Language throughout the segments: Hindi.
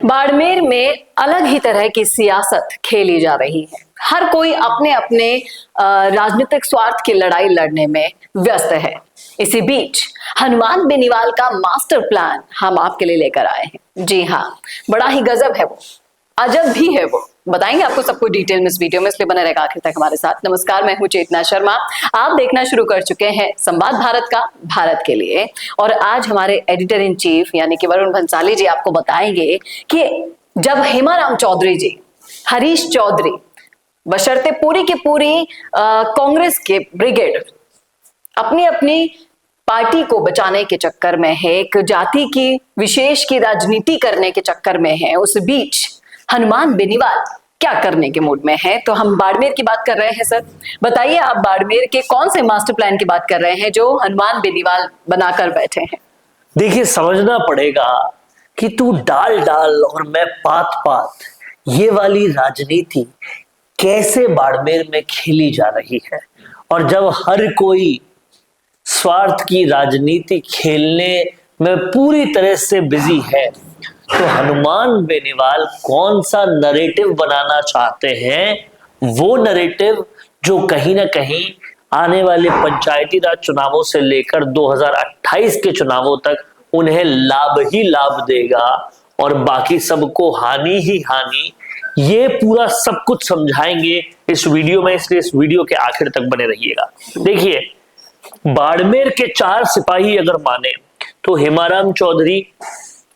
बाड़मेर में अलग ही तरह की सियासत खेली जा रही है। हर कोई अपने अपने राजनीतिक स्वार्थ की लड़ाई लड़ने में व्यस्त है। इसी बीच हनुमान बेनीवाल का मास्टर प्लान हम आपके लिए लेकर आए हैं। जी हाँ, बड़ा ही गजब है वो, अजब भी है वो। बताएंगे आपको सब कुछ डिटेल में इस वीडियो में, इसलिए बने रहेगा आखिर तक हमारे साथ। नमस्कार, मैं हूं चेतना शर्मा। आप देखना शुरू कर चुके हैं संवाद भारत का, भारत के लिए। और आज हमारे एडिटर इन चीफ यानी कि वरुण भंसाली जी आपको बताएंगे कि जब हेमाराम चौधरी जी, हरीश चौधरी, बशर्ते पूरी की पूरी कांग्रेस के ब्रिगेड अपनी अपनी पार्टी को बचाने के चक्कर में है, एक जाति की विशेष की राजनीति करने के चक्कर में है, उस बीच हनुमान बेनीवाल क्या करने के मूड में है। तो हम बाड़मेर की बात कर रहे हैं। सर बताइए, आप बाड़मेर के कौन से मास्टर प्लान की बात कर रहे हैं जो हनुमान बेनीवाल बनाकर बैठे हैं? देखिए, समझना पड़ेगा कि तू डाल डाल और मैं पात पात, ये वाली राजनीति कैसे बाड़मेर में खेली जा रही है। और जब हर कोई स्वार्थ की राजनीति खेलने में पूरी तरह से बिजी है, तो हनुमान बेनीवाल कौन सा नरेटिव बनाना चाहते हैं? वो नरेटिव जो कहीं ना कहीं आने वाले पंचायती राज चुनावों से लेकर 2028 के चुनावों तक उन्हें लाभ ही लाभ देगा और बाकी सबको हानि ही हानि। ये पूरा सब कुछ समझाएंगे इस वीडियो में, इसलिए इस वीडियो के आखिर तक बने रहिएगा। देखिए, बाड़मेर के 4 सिपाही अगर माने तो हेमाराम चौधरी,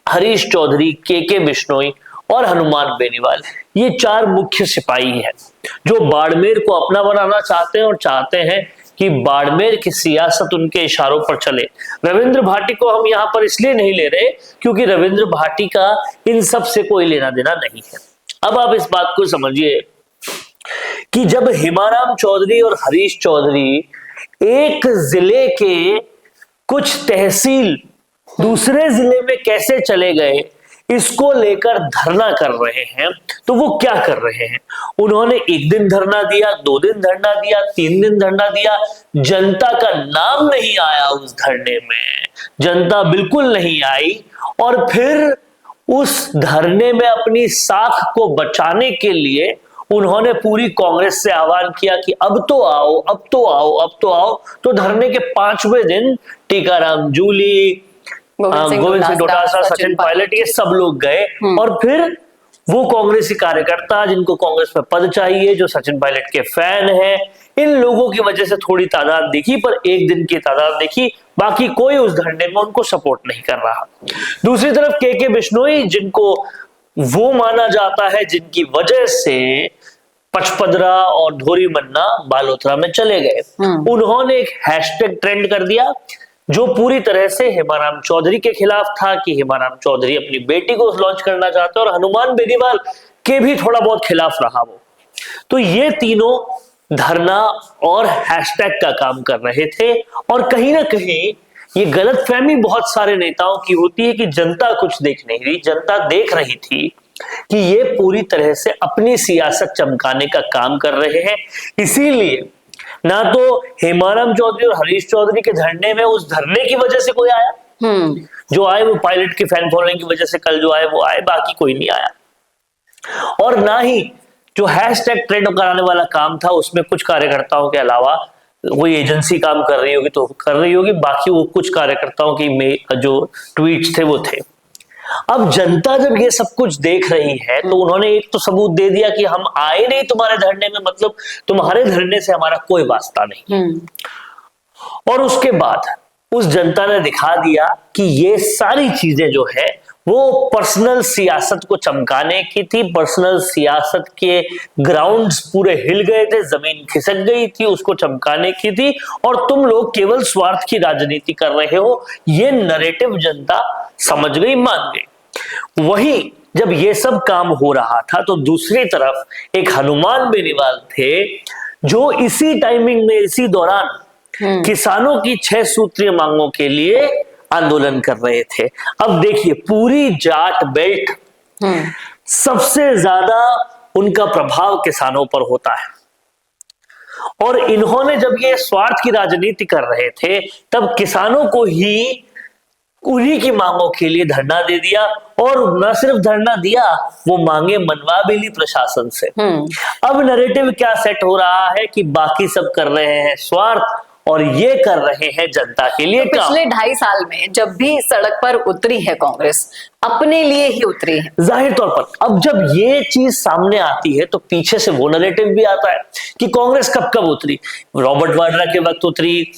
हरीश चौधरी, के बिश्नोई और हनुमान बेनीवाल, ये 4 मुख्य सिपाही हैं जो बाड़मेर को अपना बनाना चाहते हैं और चाहते हैं कि बाड़मेर की सियासत उनके इशारों पर चले। रविंद्र भाटी को हम यहां पर इसलिए नहीं ले रहे क्योंकि रविंद्र भाटी का इन सब से कोई लेना देना नहीं है। अब आप इस बात को समझिए कि जब हेमाराम चौधरी और हरीश चौधरी एक जिले के कुछ तहसील दूसरे जिले में कैसे चले गए, इसको लेकर धरना कर रहे हैं, तो वो क्या कर रहे हैं? उन्होंने 1 दिन धरना दिया, 2 दिन धरना दिया, 3 दिन धरना दिया, जनता का नाम नहीं आया उस धरने में, जनता बिल्कुल नहीं आई। और फिर उस धरने में अपनी साख को बचाने के लिए उन्होंने पूरी कांग्रेस से आह्वान किया कि अब तो आओ, अब तो आओ, अब तो आओ। तो धरने के 5वें दिन टीकाराम जूली, गोविंद सिंह डोटासरा, सचिन पायलट, ये सब लोग गए। और फिर वो कांग्रेसी कार्यकर्ता जिनको कांग्रेस में पद चाहिए, जो सचिन पायलट के फैन हैं, इन लोगों की वजह से थोड़ी तादाद दिखी, पर 1 दिन की तादाद दिखी, बाकी कोई उस धरने में उनको सपोर्ट नहीं कर रहा। दूसरी तरफ के बिश्नोई, जिनको वो माना जाता है जिनकी वजह से पचपदरा और धोरी मन्ना बालोतरा में चले गए, उन्होंने एक हैशटैग ट्रेंड कर दिया जो पूरी तरह से हेमाराम चौधरी के खिलाफ था कि हेमाराम चौधरी अपनी बेटी को लॉन्च करना चाहते और हनुमान बेनीवाल के भी थोड़ा बहुत खिलाफ रहा वो। तो ये तीनों धरना और हैशटैग का काम कर रहे थे। और कहीं ना कहीं ये गलतफहमी बहुत सारे नेताओं की होती है कि जनता कुछ देख नहीं रही। जनता देख रही थी कि ये पूरी तरह से अपनी सियासत चमकाने का काम कर रहे हैं। इसीलिए ना तो हेमाराम चौधरी और हरीश चौधरी के धरने में उस धरने की वजह से कोई आया, जो आए वो पायलट की फैन फॉलोइंग की वजह से कल जो आए वो आए, बाकी कोई नहीं आया। और ना ही जो हैशटैग ट्रेंड कराने वाला काम था उसमें कुछ कार्यकर्ताओं के अलावा कोई एजेंसी काम कर रही होगी तो कर रही होगी, बाकी वो कुछ कार्यकर्ताओं की जो ट्वीट्स थे वो थे। अब जनता जब ये सब कुछ देख रही है तो उन्होंने एक तो सबूत दे दिया कि हम आए नहीं तुम्हारे धरने में, मतलब तुम्हारे धरने से हमारा कोई वास्ता नहीं। और उसके बाद उस जनता ने दिखा दिया कि ये सारी चीजें जो है वो पर्सनल सियासत को चमकाने की थी। पर्सनल सियासत के ग्राउंड्स पूरे हिल गए थे, जमीन खिसक गई थी, उसको चमकाने की थी। और तुम लोग केवल स्वार्थ की राजनीति कर रहे हो, ये नरेटिव जनता समझ गई, मान गई। वही जब ये सब काम हो रहा था तो दूसरी तरफ एक हनुमान बेनीवाल थे जो इसी टाइमिंग में, इसी दौरान किसानों की 6 सूत्रीय मांगों के लिए आंदोलन कर रहे थे। अब देखिए, पूरी जाट बेल्ट सबसे ज्यादा उनका प्रभाव किसानों पर होता है। और इन्होंने जब ये स्वार्थ की राजनीति कर रहे थे तब किसानों को ही उन्हीं की मांगों के लिए धरना दे दिया, और न सिर्फ धरना दिया, वो मांगे मनवा भी ली प्रशासन से। अब नैरेटिव क्या सेट हो रहा है कि बाकी सब कर रहे हैं स्वार्थ और ये कर रहे हैं जनता के लिए तो पिछले 2.5 साल में जब भी सड़क पर उतरी है कांग्रेस, अपने लिए ही उतरी है। जाहिर तौर पर अब जब ये चीज सामने आती है तो पीछे से वो नैरेटिव भी आता है कि कांग्रेस कब कब उतरी। रॉबर्ट वाड्रा के वक्त उतरी,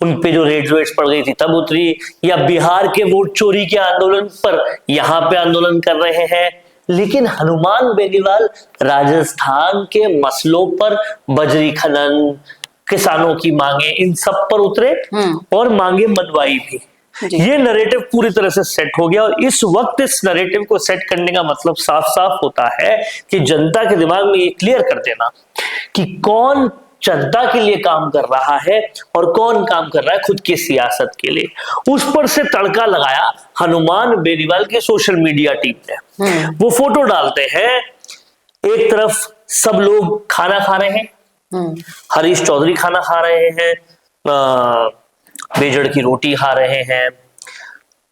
उन पे जो रेट्स पड़ गई थी तब उतरी, या बिहार के वोट चोरी के आंदोलन पर यहाँ पे आंदोलन कर रहे हैं। लेकिन हनुमान बेनीवाल राजस्थान के मसलों पर, बजरी खनन, किसानों की मांगे, इन सब पर उतरे और मांगे मनवाई भी। ये नैरेटिव पूरी तरह से सेट हो गया, और इस वक्त इस नैरेटिव को सेट करने का मतलब साफ साफ होता है कि जनता के दिमाग में ये क्लियर कर देना कि कौन जनता के लिए काम कर रहा है और कौन काम कर रहा है खुद की सियासत के लिए। उस पर से तड़का लगाया हनुमान बेनीवाल की सोशल मीडिया टीम ने। वो फोटो डालते हैं, एक तरफ सब लोग खाना खा रहे हैं, हरीश चौधरी खाना खा रहे हैं, बेजड़ की रोटी खा रहे हैं,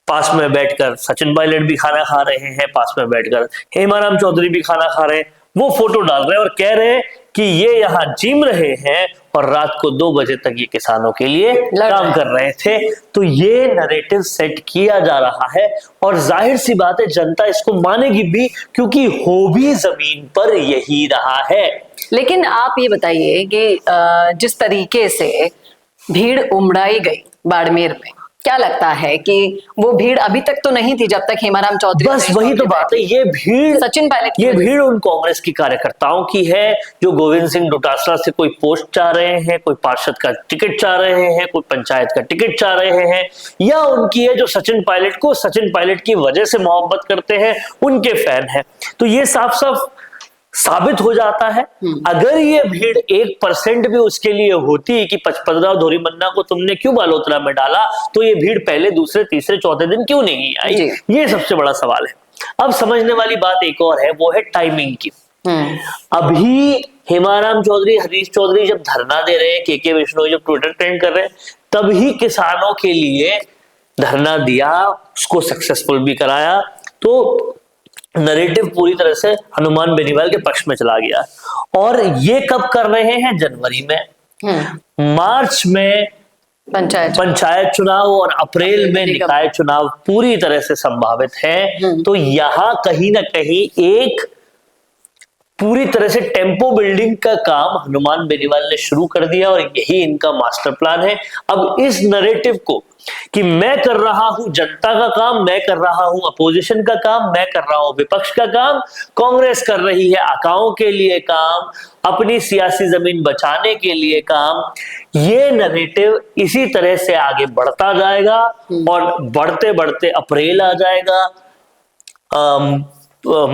पास में बैठकर सचिन पायलट भी खाना खा रहे हैं, पास में बैठकर हेमाराम चौधरी भी खाना खा रहे हैं। वो फोटो डाल रहे हैं और कह रहे हैं कि ये यहाँ जिम रहे हैं और रात को 2 बजे तक ये किसानों के लिए काम कर रहे थे। तो ये नैरेटिव सेट किया जा रहा है, और जाहिर सी बात है जनता इसको मानेगी भी, क्योंकि हो भी जमीन पर यही रहा है। लेकिन आप ये बताइए कि जिस तरीके से भीड़ उमड़ाई गई बाड़मेर में, क्या लगता है कि वो भीड़ अभी तक तो नहीं थी जब तक हेमाराम चौधरी, बस वही तो बात है, ये भीड़ सचिन पायलट, ये भीड़ उन कांग्रेस की कार्यकर्ताओं की है जो गोविंद सिंह डोटासरा से कोई पोस्ट चाह रहे हैं, कोई पार्षद का टिकट चाह रहे हैं, कोई पंचायत का टिकट चाह रहे हैं, या उनकी है जो सचिन पायलट को सचिन पायलट की वजह से मोहब्बत करते हैं, उनके फैन है। तो ये साफ साफ साबित हो जाता है। अगर ये भीड़ 1% भी उसके लिए होती कि पचपदरा धोरी मन्ना को तुमने क्यों बालोतरा में डाला, तो ये भीड़ पहले, दूसरे, तीसरे, चौथे दिन क्यों नहीं आई, ये सबसे बड़ा सवाल है। अब समझने वाली बात एक और है, वो है टाइमिंग की। अभी हेमाराम चौधरी, हरीश चौधरी जब धरना दे रहे हैं, के विश्नोई जब ट्विटर ट्रेंड कर रहे हैं, तभी किसानों के लिए धरना दिया, उसको सक्सेसफुल भी कराया। तो नैरेटिव पूरी तरह से हनुमान बेनीवाल के पक्ष में चला गया। और ये कब कर रहे हैं? जनवरी में, मार्च में पंचायत चुनाव और अप्रैल में निकाय चुनाव पूरी तरह से संभावित है। तो यहां कहीं ना कहीं एक पूरी तरह से टेम्पो बिल्डिंग का काम हनुमान बेनीवाल ने शुरू कर दिया, और यही इनका मास्टर प्लान है। अब इस नैरेटिव को कि मैं कर रहा हूं जनता का काम, मैं कर रहा हूं अपोजिशन का काम, मैं कर रहा हूं विपक्ष का काम, कांग्रेस कर रही है आकाओं के लिए काम, अपनी सियासी जमीन बचाने के लिए काम, ये नैरेटिव इसी तरह से आगे बढ़ता जाएगा। और बढ़ते बढ़ते अप्रैल आ जाएगा,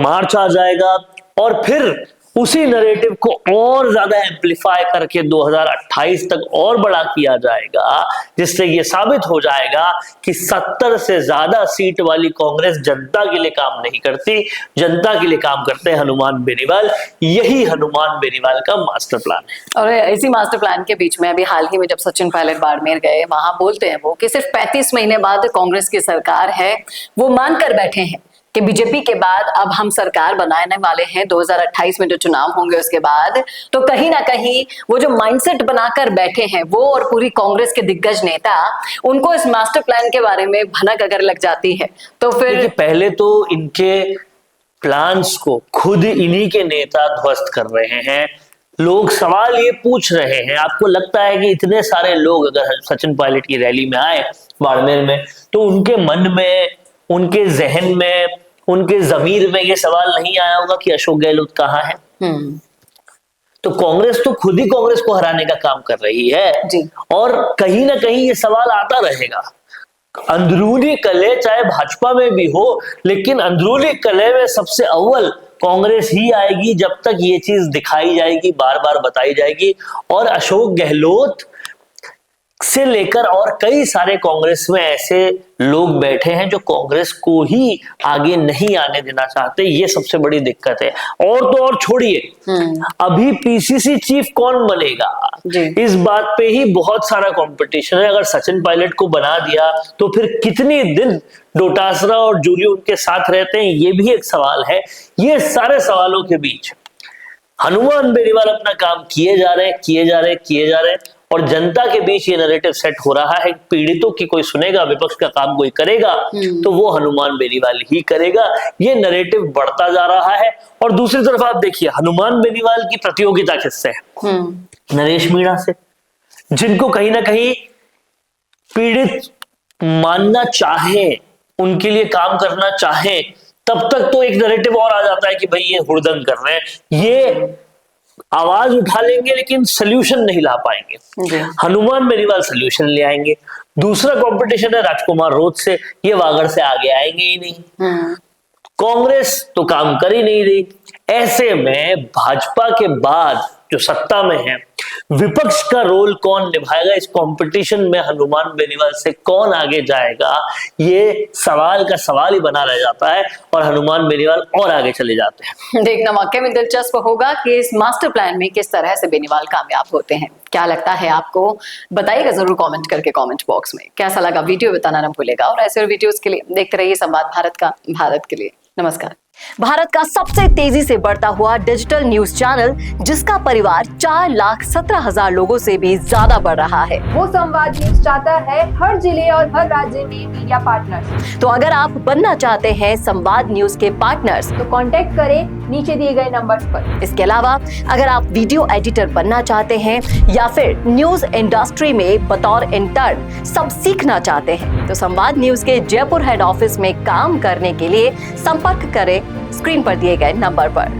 मार्च आ जाएगा, और फिर उसी नैरेटिव को और ज्यादा एम्पलीफाई करके 2028 तक और बड़ा किया जाएगा, जिससे ये साबित हो जाएगा कि 70 से ज्यादा सीट वाली कांग्रेस जनता के लिए काम नहीं करती, जनता के लिए काम करते हैं हनुमान बेनीवाल। यही हनुमान बेनीवाल का मास्टर प्लान है। और इसी मास्टर प्लान के बीच में अभी हाल ही में जब सचिन पायलट बाड़मेर गए, वहां बोलते हैं वो कि सिर्फ 35 महीने बाद कांग्रेस की सरकार है। वो मानकर बैठे हैं कि बीजेपी के बाद अब हम सरकार बनाने वाले हैं 2028 में जो चुनाव होंगे उसके बाद। तो कहीं ना कहीं वो जो माइंडसेट बनाकर बैठे हैं वो और पूरी कांग्रेस के दिग्गज नेता, उनको इस मास्टर प्लान के बारे में भनक अगर लग जाती है तो फिर पहले तो इनके प्लान्स को खुद इन्हीं के नेता ध्वस्त कर रहे हैं। लोग सवाल ये पूछ रहे हैं, आपको लगता है कि इतने सारे लोग अगर सचिन पायलट की रैली में आए बाड़मेर में, तो उनके मन में, उनके जहन में, उनके जमीर में ये सवाल नहीं आया होगा कि अशोक गहलोत कहाँ है? तो कांग्रेस तो खुद ही कांग्रेस को हराने का काम कर रही है जी। और कहीं ना कहीं ये सवाल आता रहेगा। अंदरूनी कलह चाहे भाजपा में भी हो, लेकिन अंदरूनी कलह में सबसे अव्वल कांग्रेस ही आएगी जब तक ये चीज दिखाई जाएगी, बार बार बताई जाएगी। और अशोक गहलोत से लेकर और कई सारे कांग्रेस में ऐसे लोग बैठे हैं जो कांग्रेस को ही आगे नहीं आने देना चाहते। ये सबसे बड़ी दिक्कत है। और तो और छोड़िए, अभी पीसीसी चीफ कौन बनेगा, इस बात पे ही बहुत सारा कंपटीशन है। अगर सचिन पायलट को बना दिया तो फिर कितने दिन डोटासरा और जूली उनके साथ रहते हैं, ये भी एक सवाल है। ये सारे सवालों के बीच हनुमान बेनीवाल अपना काम किए जा रहे हैं और जनता के बीच ये नैरेटिव सेट हो रहा है। पीड़ितों की कोई सुनेगा, विपक्ष का काम कोई करेगा तो वो हनुमान बेनीवाल ही करेगा। ये नैरेटिव बढ़ता जा रहा है। और दूसरी तरफ आप देखिए, हनुमान बेनीवाल की प्रतियोगिता किससे है? नरेश मीणा से, जिनको कहीं ना कहीं पीड़ित मानना चाहे, उनके लिए काम करना चाहे, तब तक तो एक नैरेटिव और आ जाता है कि भाई ये हुड़दंग कर रहे हैं, ये आवाज उठा लेंगे लेकिन सोल्यूशन नहीं ला पाएंगे। हनुमान बेनीवाल सोल्यूशन ले आएंगे। दूसरा कंपटीशन है राजकुमार रोज से, ये वागड़ से आगे आएंगे ही नहीं। कांग्रेस तो काम कर ही नहीं रही। ऐसे में भाजपा के बाद जो सत्ता में है, विपक्ष का रोल कौन निभाएगा? इस कंपटीशन में हनुमान बेनीवाल से कौन आगे जाएगा? ये सवाल का सवाल ही बना रह जाता है और हनुमान बेनीवाल और आगे चले जाते हैं। देखना वाकई में दिलचस्प होगा कि इस मास्टर प्लान में किस तरह से बेनीवाल कामयाब होते हैं। क्या लगता है आपको? बताइएगा जरूर कमेंट करके कमेंट बॉक्स में। कैसा लगा वीडियो बताना ना भूलेगा। और ऐसे वीडियोस के लिए देखते रहिए संवाद भारत का, भारत के लिए। नमस्कार। भारत का सबसे तेजी से बढ़ता हुआ डिजिटल न्यूज चैनल, जिसका परिवार 4,17,000 लोगों से भी ज्यादा बढ़ रहा है, वो संवाद न्यूज चाहता है हर जिले और हर राज्य में मीडिया पार्टनर्स। तो अगर आप बनना चाहते हैं संवाद न्यूज के पार्टनर्स, तो कांटेक्ट करें नीचे दिए गए नंबर्स पर। इसके अलावा अगर आप वीडियो एडिटर बनना चाहते हैं या फिर न्यूज इंडस्ट्री में बतौर इंटर्न सब सीखना चाहते हैं, तो संवाद न्यूज के जयपुर हेड ऑफिस में काम करने के लिए संपर्क करें स्क्रीन पर दिए गए नंबर पर।